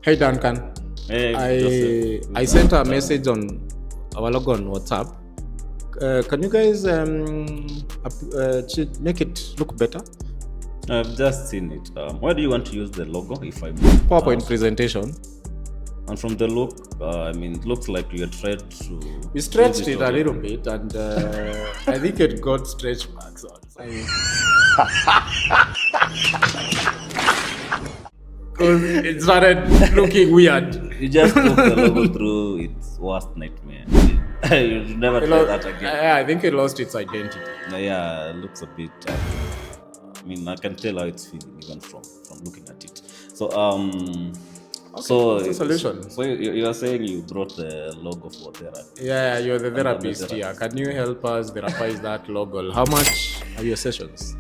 Hey Duncan, Hey, Joseph. I sent a message on our logo on WhatsApp. Can you guys make it look better? I've just seen it. Why do you want to use the logo, if I may PowerPoint ask? presentation. And from the look, it looks like you tried to We use stretched it it a already. little bit, and I think it got stretch marks on. Because it started looking weird. You just put the logo through its worst nightmare. You should never try that again. I think it lost its identity. Yeah, it looks a bit. I can tell how it's feeling even from looking at it. So, Okay, what's the solution? so you are saying you brought the logo for therapy. Yeah, you're the I'm the therapist here. therapist. Can you help us therapize that logo? How much are your sessions?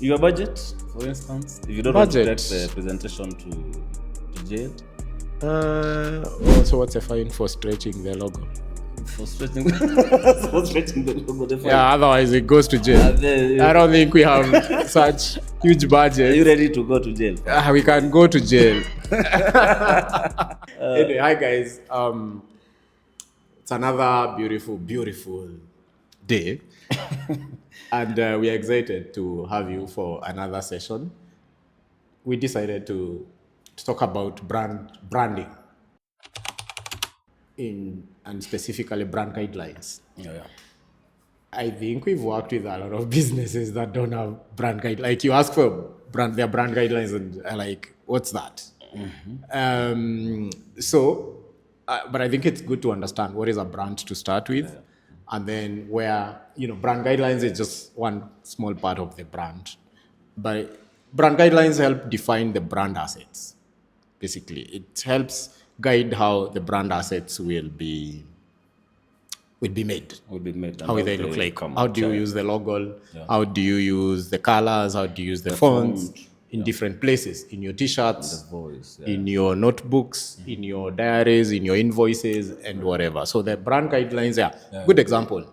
Your budget, for instance, if you don't want to take the presentation to jail. So what's the fine for stretching the logo? For stretching, for stretching the logo, the fine. Yeah, otherwise it goes to jail. I don't think we have such huge budget. Are you ready to go to jail? We can go to jail. Anyway, hi guys. It's another beautiful day, and we are excited to have you for another session. We decided to talk about branding and specifically brand guidelines. Yeah. I think we've worked with a lot of businesses that don't have brand guidelines. Like you ask for their brand guidelines and are like, what's that? But I think it's good to understand what is a brand to start with, and then where brand guidelines is just one small part of the brand, but brand guidelines help define the brand assets. Basically, it helps guide how the brand assets will be made. Would be made. How will they look like? How do you use the logo? How do you use the colors? How do you use the fonts in different places? In your t-shirts, voice, in your notebooks, in your diaries, in your invoices, and whatever. So the brand guidelines are good example.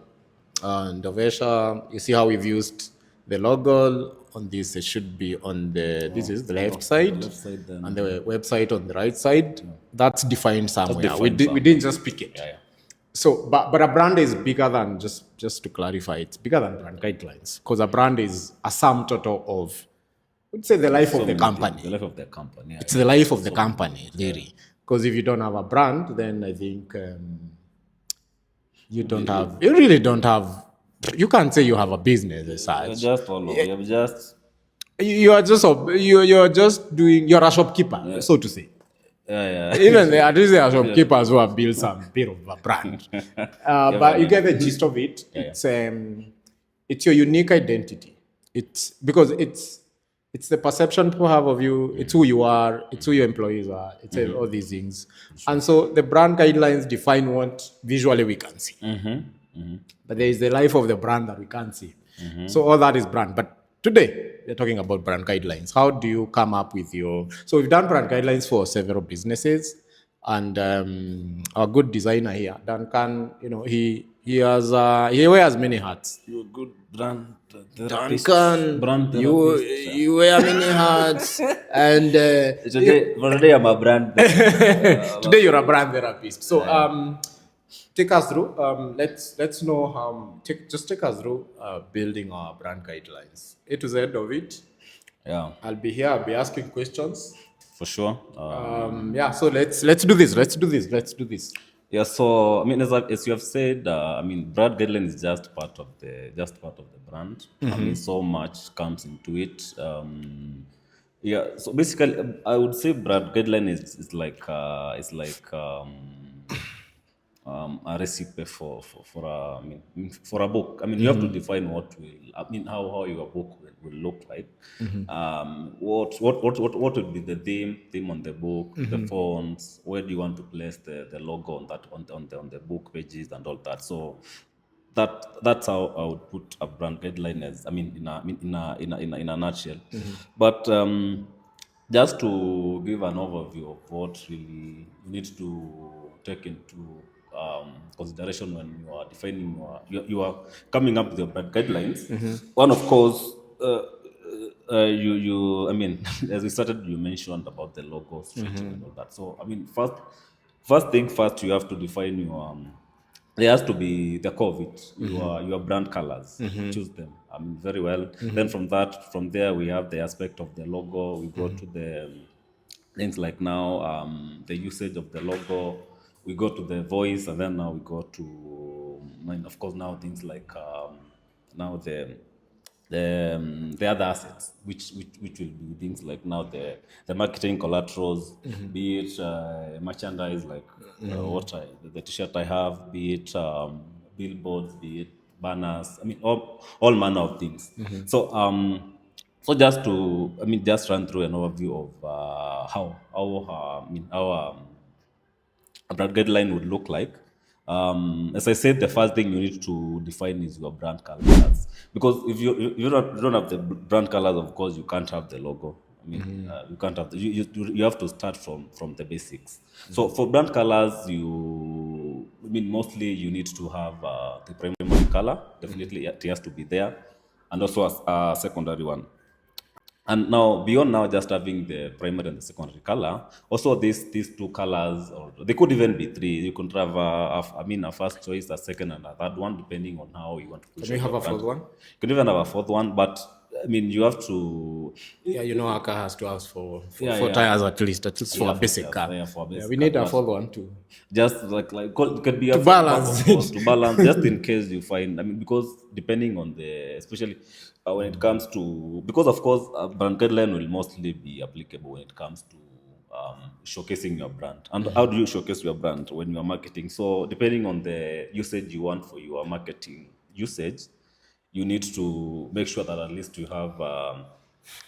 And Dovesha, you see how we've used the logo on this. It should be on this is the left side, and the website on the right side. That's defined somewhere. We didn't just pick it. So, but a brand is bigger than just to clarify, it's bigger than brand guidelines, because a brand is a sum total of, let's say, the life of the company. The life of the company. It's the life of the company, really. Because if you don't have a brand, then I think you really don't have. You can't say you have a business as such. Just all over. You're just. You're a shopkeeper, so to say. Yeah. Even at least there are shopkeepers who have built some bit of a brand. But you get the gist of it. It's your unique identity. It's because it's the perception people have of you. It's who you are. It's who your employees are. It's all these things. And so the brand guidelines define what visually we can see. But there is the life of the brand that we can't see. So all that is brand. But today, we're talking about brand guidelines. How do you come up with so we've done brand guidelines for several businesses, and our good designer here, Duncan, he wears many hats. You're a good brand. Duncan, brand you wear many hats, and today I'm a brand. Today you're a brand therapist. So take us through. Let's know how. Take us through building our brand guidelines. A to Z of it. Yeah. I'll be here. I'll be asking questions. For sure. So let's do this. Let's do this. Yeah. So as you have said, brand guideline is just part of the brand. So much comes into it. So basically, I would say brand guideline is like a recipe for a book. You have to define how your book will look like. What would be the theme on the book, the fonts, where do you want to place the logo on the book pages and all that. So that's how I would put a brand guideline as in a nutshell. But just to give an overview of what really you need to take into consideration when you are defining you are coming up with your brand guidelines. One, of course, I mean, as we started, you mentioned about the logo stretching and all that. So, I mean, first thing first, you have to define your. There has to be the core of it, your brand colors. Choose them. I mean, very well. Then from there, we have the aspect of the logo. We go to the things like now the usage of the logo. We go to the voice, and then now we go to, I mean, of course, now things like now the other assets, which will be things like now the marketing collaterals, be it merchandise like the t-shirt I have, be it billboards, be it banners. I mean, all manner of things. So just to, I mean, just run through an overview of how a brand guideline would look like. As I said, the first thing you need to define is your brand colors. Because if you don't have the brand colors, of course, you can't have the logo. I mean, you can't have you have to start from the basics. So for brand colors, I mean, mostly you need to have the primary color. Definitely, it has to be there, and also a secondary one. And now beyond now just having the primary and the secondary color, also these two colors, or they could even be three. You could have I mean a first choice, a second, and a third one, depending on how you want to Can push we out have your a brand. fourth one? You could even have a fourth one, but I mean you have to. Yeah, you know, our car has to ask for Yeah, four yeah. tires at least for Yeah, a basic car. for a Yeah, basic we card, need a but fourth one too. just like it could be a To fallback, of balance course, to balance, just it. in case you find. I mean, because depending on the, especially when it comes to, because of course, brand guideline will mostly be applicable when it comes to showcasing your brand. And how do you showcase your brand when you are marketing? So depending on the usage you want for your marketing usage, you need to make sure that at least you have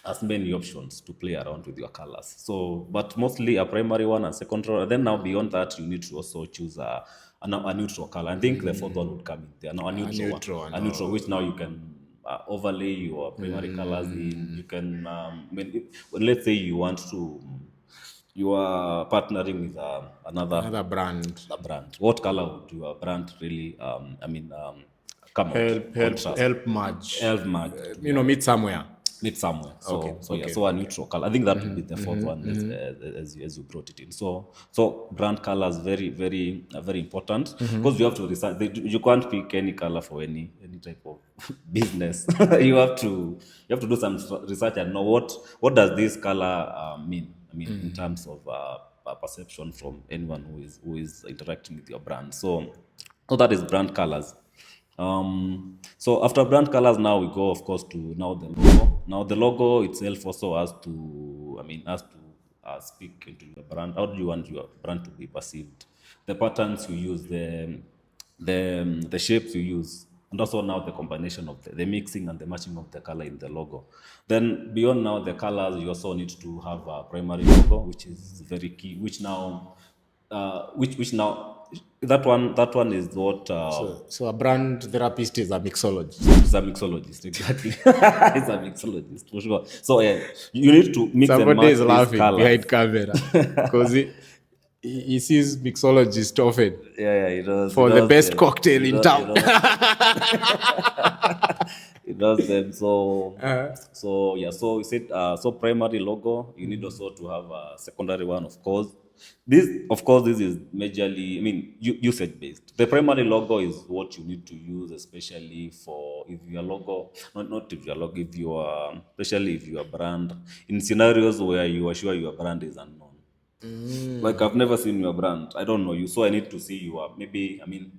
as many options to play around with your colors. So, but mostly a primary one and secondary. And then now beyond that, you need to also choose a neutral color. I think the fourth one would come in there. Now a A neutral one, neutral one. a neutral, which now you can overlay your primary colors in. You can, when let's say you want to, you are partnering with Another brand. a brand. What color would your brand really, come out? Contrast, Help merge. help match You know, together, meet somewhere. meet somewhere. Okay, So yeah, okay, so a okay. neutral color. I think that would be the fourth one, as you brought it in. So brand colors very important, because you have to research. You can't pick any color for any type of business. You have to do some research and know what does this color mean. I mean, in terms of perception from anyone who is interacting with your brand. So that is brand colors. So after brand colors, now we go, of course, to now the logo. Now the logo itself also has to, I mean, has to speak into your brand. How do you want your brand to be perceived? The patterns you use, the shapes you use, and also now the combination of the mixing and the matching of the color in the logo. Then beyond now the colors, you also need to have a primary logo, which is very key. Which now that one is what So a brand therapist is a mixologist. is a mixologist, exactly. It's a mixologist for sure. So yeah, you need to mix and Somebody match is these laughing colors. behind camera because he sees mixologist often Yeah, yeah, for the best cocktail in town. it does them. So yeah, so you said so primary logo. You need also to have a secondary one, of course. This is majorly, I mean, usage based. The primary logo is what you need to use, especially for if your logo, not if your logo, if you are, especially if your brand, in scenarios where you are sure your brand is unknown. Like I've never seen your brand. I don't know you, so I need to see you. Maybe, I mean,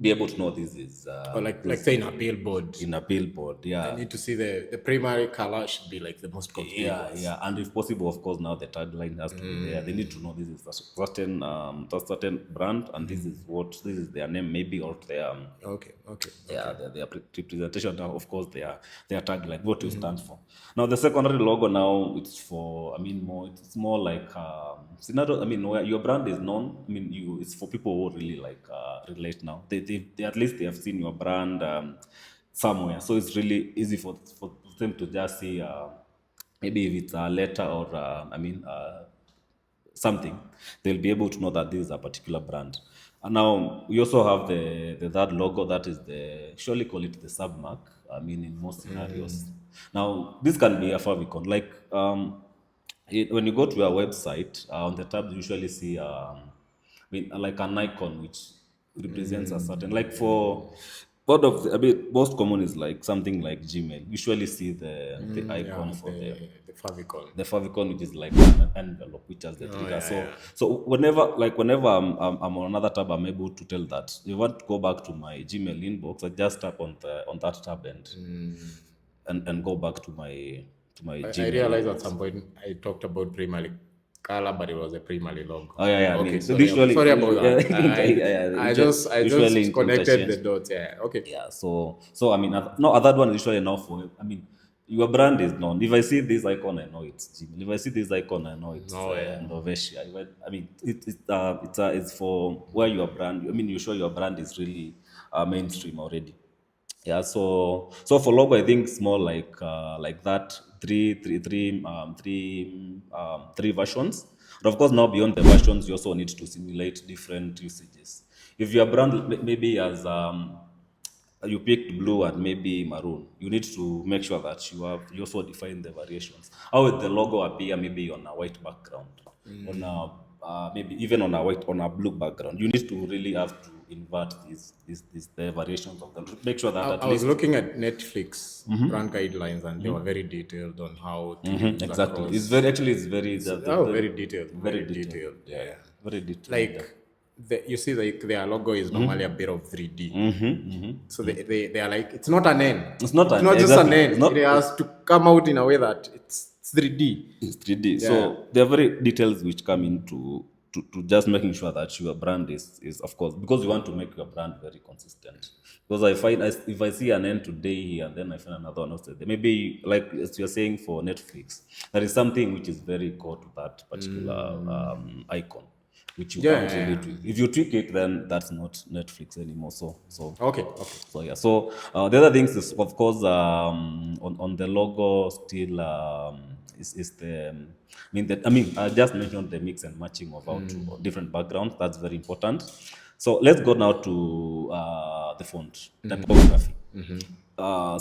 be able to know this is Or like say in a billboard, in a billboard. I Yeah, need to see the primary color should be like the most yeah, conspicuous. yeah. And if possible, of course, now the tagline has to be there. They need to know this is a certain brand, and this is their name, maybe, or their Okay, okay, yeah, okay. their representation now, of course, their tagline, what you stand for. Now the secondary logo now, it's for, I mean, it's more like scenario. I mean, where your brand is known. I mean, it's for people who really like relate now. They at least they have seen your brand somewhere, so it's really easy for them to just see maybe if it's a letter or I mean something, they'll be able to know that this is a particular brand. And now we also have the third logo, that is the, surely call it the submark. I mean, in most scenarios. Now, this can be a favicon. Like when you go to a website, on the tab you usually see like an icon which represents a certain, like for one of the, I mean, most common is like something like Gmail. You usually see the icon Yeah, for the favicon. the favicon, which is like an envelope which has the Oh trigger. yeah, So yeah. whenever I'm on another tab, I'm able to tell that if you want to go back to my Gmail inbox, I just tap on that tab and go back to my I Gmail realized at inbox. some point I talked about primary color, but it was a primary logo. Oh yeah, yeah. I Okay, mean, sorry, sorry about yeah, that. I usually just connected interchange. the dots. Yeah. Okay. Yeah, so I mean, no, that one is usually enough for. I mean, your brand is known. If I see this icon, I know it's Gmail. If I see this icon, I know it's No, yeah. Novetia. I mean, it's for where your brand. I mean, you show your brand is really mainstream already. Yeah, so for logo, I think it's more like that three versions. But of course, now beyond the versions, you also need to simulate different usages. If your brand maybe has you picked blue and maybe maroon, you need to make sure that you also define the variations. How will the logo appear maybe on a white background, on a maybe even on a blue background? You need to really have to invert these the variations of them to make sure that at I was least. looking at Netflix brand guidelines, and they were very detailed on how to use Exactly. It's very across. actually it's very It's very detailed, very very detailed. detailed. Yeah, Yeah. yeah. Very detailed. Yeah. Like you see, like their logo is normally a bit of 3D. So they are like, it's not an N. It's not It's an not just an exactly. It's N. It not. has to come out in a way that it's 3D. It's 3D. Yeah. So there are very details which come into to just making sure that your brand is of course, because you want to make your brand very consistent. Because if I see an end today here and then I find another one yesterday, maybe like as you're saying for Netflix, there is something which is very core to that particular icon, which you can't really Yeah. tweak. If you tweak it, then that's not Netflix anymore. Okay. Okay. So yeah. So the other things is of course on the logo still is the I mean I just mentioned the mix and matching of how to different backgrounds. That's very important. So let's go now to the font typography.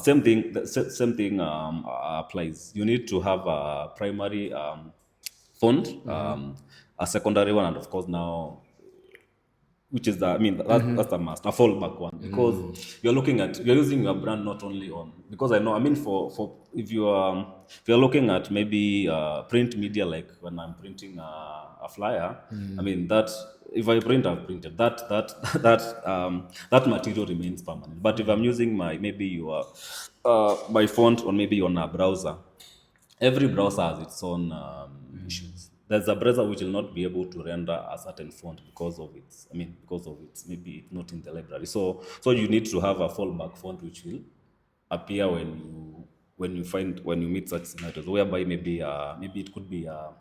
Same thing. Same thing applies. You need to have a primary font, a secondary one, and of course now, which is the, I mean that's a must, a fallback one, because you're using your brand not only on, because I know, I mean, for if you're looking at maybe print media, like when I'm printing a flyer, I mean that if I've printed that material remains permanent. But if I'm using maybe your my font on maybe on a browser, every browser has its own issues. There's a browser which will not be able to render a certain font because of its, I mean, because of its maybe it's not in the library. So you need to have a fallback font which will appear when you meet such scenarios, whereby maybe it could be a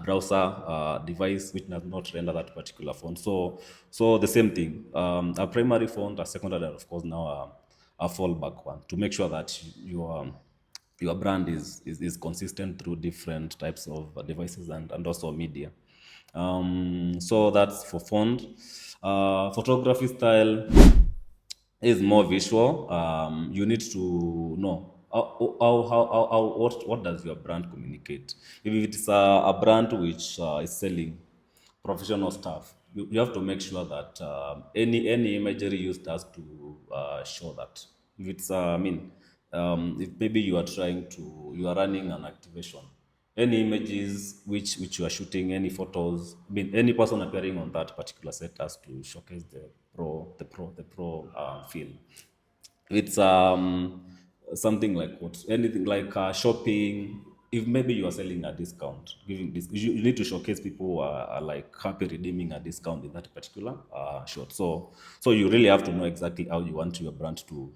browser device which does not render that particular font. So the same thing, a primary font, a secondary, and of course now a fallback one, to make sure that your brand is consistent through different types of devices and also media. So that's for font. Photography style is more visual. You need to know what does your brand communicate. If it's a brand which is selling professional stuff, you have to make sure that any imagery used has to show that. If it's I mean, if maybe you are running an activation, any images which you are shooting, any photos, I mean, any person appearing on that particular set has to showcase the pro feel. It's something like what, anything like shopping. If maybe you are selling a discount, giving this, you need to showcase people who are like happy redeeming a discount in that particular shot. So you really have to know exactly how you want your brand to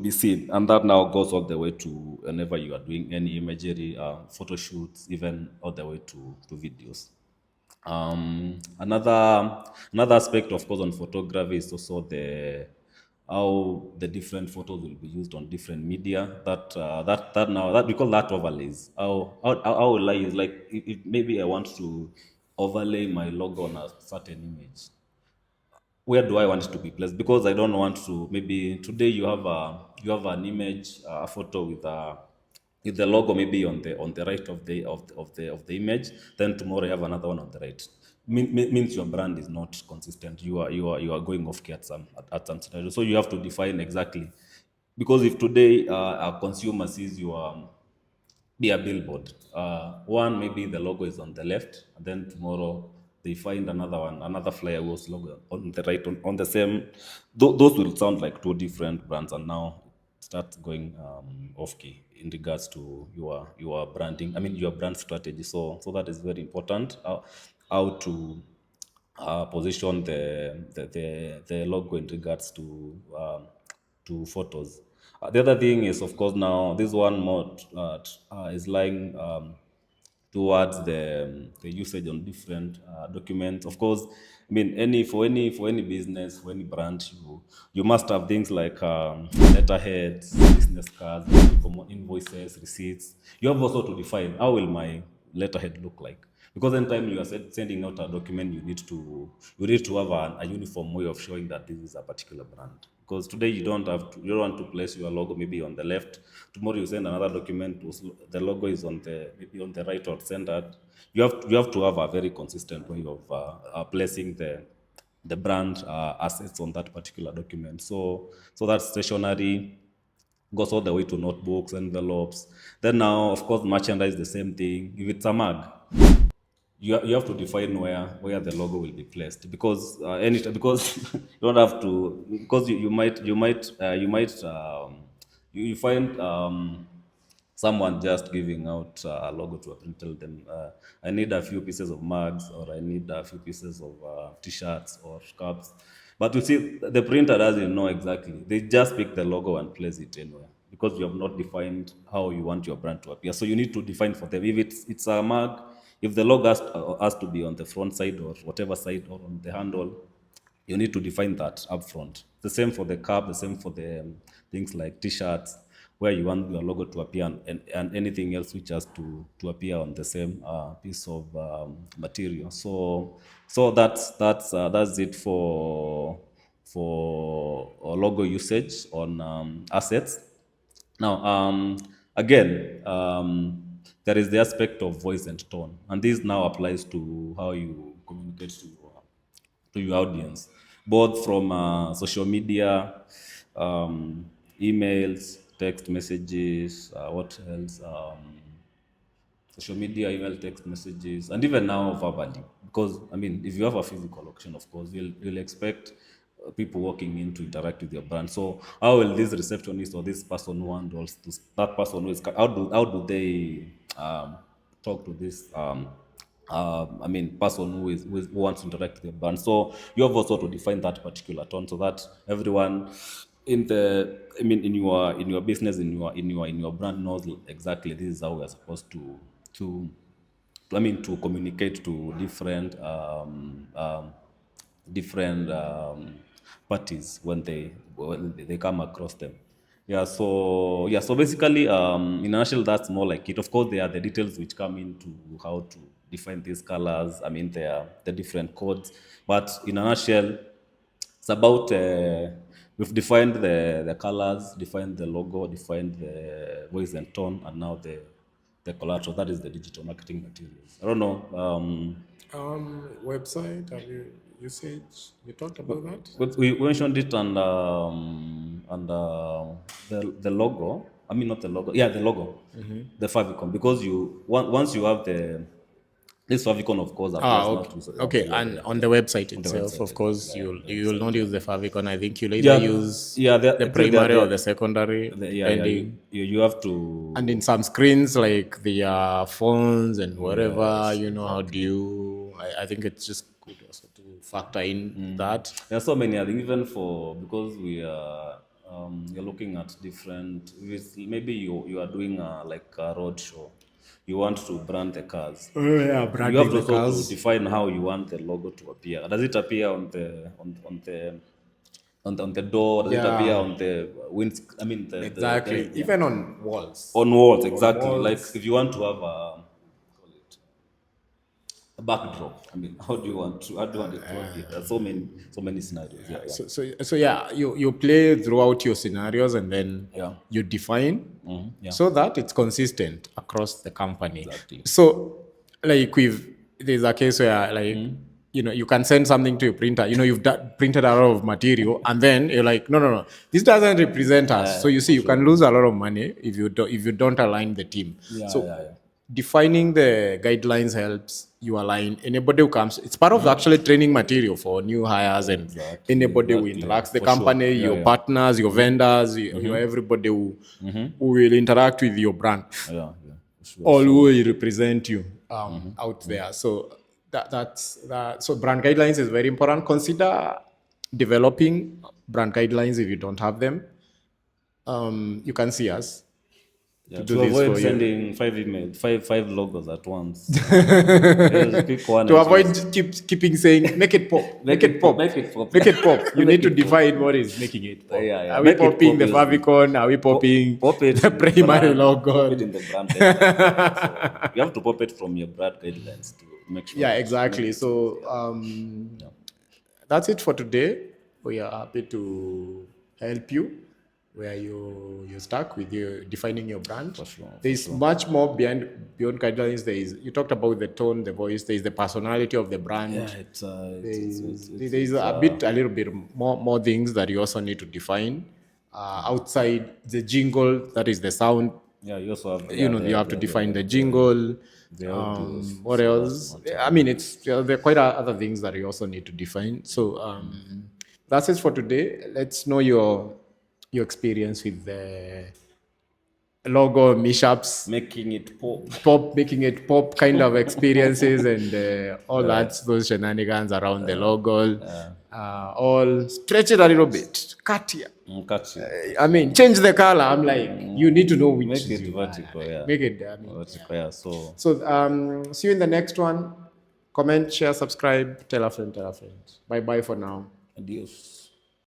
be seen, and that now goes all the way to whenever you are doing any imagery, photo shoots, even all the way to videos. Another aspect, of course, on photography is also the how the different photos will be used on different media. That now that we call that overlays. How will I use, like if maybe I want to overlay my logo on a certain image. where do I want it to be placed? Because I don't want to, maybe today you have an image, a photo with the logo maybe on the right of the image. Then tomorrow you have another one on the right. Means your brand is not consistent. You are going off key at some scenario. So you have to define exactly, because if today a consumer sees your be a billboard. One, maybe the logo is on the left, and then tomorrow they find another one, another flyer was logo on the right, on the same. Those will sound like two different brands, and now start going off key in regards to your branding. I mean your brand strategy. So that is very important. How to position the logo in regards to photos. The other thing is, of course, now this one more is lying towards the usage on different documents. Of course, I mean any business, for any brand, you must have things like letterheads, business cards, invoices, receipts. You have also to define how will my letterhead look like, because anytime you are sending out a document, you need to have a uniform way of showing that this is a particular brand. Because today you don't want to place your logo maybe on the left. Tomorrow you send another document, the logo is on the maybe on the right or center. You have to have a very consistent way of placing the brand assets on that particular document. So that's stationery, goes all the way to notebooks, envelopes. Then now, of course, merchandise the same thing. If it's a mug, you have to define where the logo will be placed, because because you don't have to, because you find someone just giving out a logo to a print, tell them I need a few pieces of mugs, or I need a few pieces of t-shirts or cups. But you see, the printer doesn't know exactly. They just pick the logo and place it anywhere, because you have not defined how you want your brand to appear. So you need to define for them. If it's a mug, if the logo has to be on the front side or whatever side, or on the handle, you need to define that up front. The same for the cap, the same for the things like t-shirts, where you want your logo to appear, and anything else which has to appear on the same piece of material. So that's it for logo usage on assets. Now, again, there is the aspect of voice and tone, and this now applies to how you communicate to your audience, both from social media, emails, text messages, what else? Social media, email, text messages, and even now verbally. Because I mean, if you have a physical auction, of course, you'll expect people walking in to interact with your brand. So how will this receptionist or this person who handles that person who is how do they talk to this I mean, person who wants to interact with your brand. So you have also to define that particular tone, so that everyone in the I mean in your business, in your brand knows exactly this is how we are supposed to to communicate to different parties when they come across them. So basically, in a nutshell, that's more like it. Of course, there are the details which come into how to define these colors. I mean, there are the different codes, but in a nutshell, it's about we've defined the colors, defined the logo, defined the voice and tone, and now the collateral. That is the digital marketing materials. I don't know. Website, have you usage? You talked about that? But we mentioned it, and the logo. I mean, not the logo. Yeah, the logo, the favicon. Because once you have this favicon, of course, Ah, applies now okay. to Okay, the logo. and Yeah, on yeah. the website On the itself, website, of course, yeah, you'll the you'll website. not use the favicon. I think you'll either Yeah, use yeah. the Actually, primary or the secondary, yeah. depending. You have And in to. some screens, like the phones and whatever, Yes, how do exactly. you? I think it's just good also to factor in that. There are so many. I think even for, because you're looking at different. Maybe you are doing like a road show. You want to brand the cars. Oh yeah, You have branding to the also to cars. define how you want the logo to appear. Does it appear on the door? Does it appear Yeah, on the wind? I mean exactly. yeah, Even on walls. on walls, On exactly. Like walls. if you want to have backdrop. I mean, how do you want it to appear? There's so many scenarios. Yeah, yeah. So yeah, you play throughout your scenarios and then Yeah. you define Yeah. so that it's consistent across the company. Exactly. So like there's a case where like you can send something to your printer. You've printed a lot of material and then you're like, no, this doesn't represent us. So you see, For you sure. can lose a lot of money if you don't align the team. Yeah, So yeah, yeah. defining the guidelines helps you align anybody who comes. It's part of the actually training material for new hires and anybody who interacts the For sure. company, Yeah, your yeah. partners, your vendors, your everybody who will interact with your brand, Yeah, yeah. For sure. all who So will represent you out there. So that's that. So brand guidelines is very important. Consider developing brand guidelines if you don't have them. You can see us to yeah, do to this avoid for you. sending five logos at once. Just pick one To and avoid choose. keeping saying make it pop, make it pop, Make it pop. make it pop. You Make need to it pop. define what is making it pop. Yeah, yeah. Are we Make it popping pop the is favicon? Are we popping pop it the in the primary brand. Pop it logo? in the brand guidelines. Yeah. So you have to pop it from your brand guidelines to make sure Yeah, that you make exactly. it smooth. So Yeah. that's it for today. We are happy to help you where you're stuck with you defining your brand. For sure. There For is sure. much more beyond guidelines. You talked about the tone, the voice. There is the personality of the Yeah, brand. There is it's a little bit more things that you also need to define outside the jingle. That is the sound. yeah. You also have You have to define the the jingle. audios. What So that's else? not I mean, there are quite other things that you also need to define. So that's it for today. Let's know your experience with the logo mishaps, making it pop. making it pop kind of experiences, and all those shenanigans around the logo. All stretch it a little bit, cut here. Catch it. I mean, change the color. I'm like, you need to know which Make is it you. vertical. Yeah. Make it. I mean, Vertical. Yeah. So so see you in the next one. Comment, share, subscribe, tell a friend, tell a friend. Bye bye for now. adios.